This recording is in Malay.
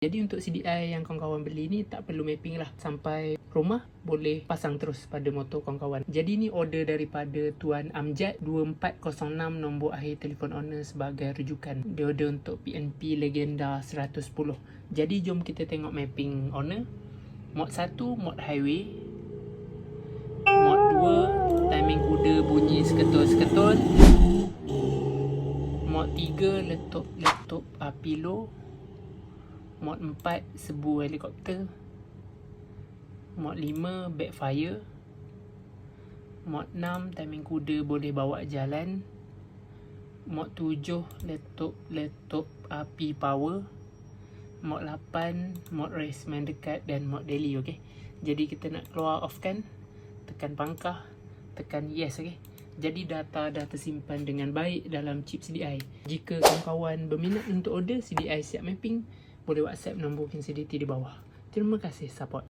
Jadi untuk CDI yang kawan-kawan beli ni tak perlu mapping lah. Sampai rumah boleh pasang terus pada motor kawan-kawan. Jadi ni order daripada Tuan Amjad 2406 nombor akhir telefon owner sebagai rujukan. Dia order untuk PNP Legenda 110. Jadi jom kita tengok mapping owner. Mod 1 mod highway. Mod 2 timing kuda bunyi seketul-seketul. Mod 3 letup api low. Mod 4 sebu helikopter. Mod 5 backfire. Mod 6 timing kuda boleh bawa jalan. Mod 7 letup api power. Mod 8 mod race main dekat dan mod daily. Okay, jadi kita nak keluar off kan, tekan pangkah, tekan yes. Okay, jadi data dah tersimpan dengan baik dalam chip CDI. Jika kawan-kawan berminat untuk order CDI siap mapping, boleh WhatsApp nombor King CDT di bawah. Terima kasih support.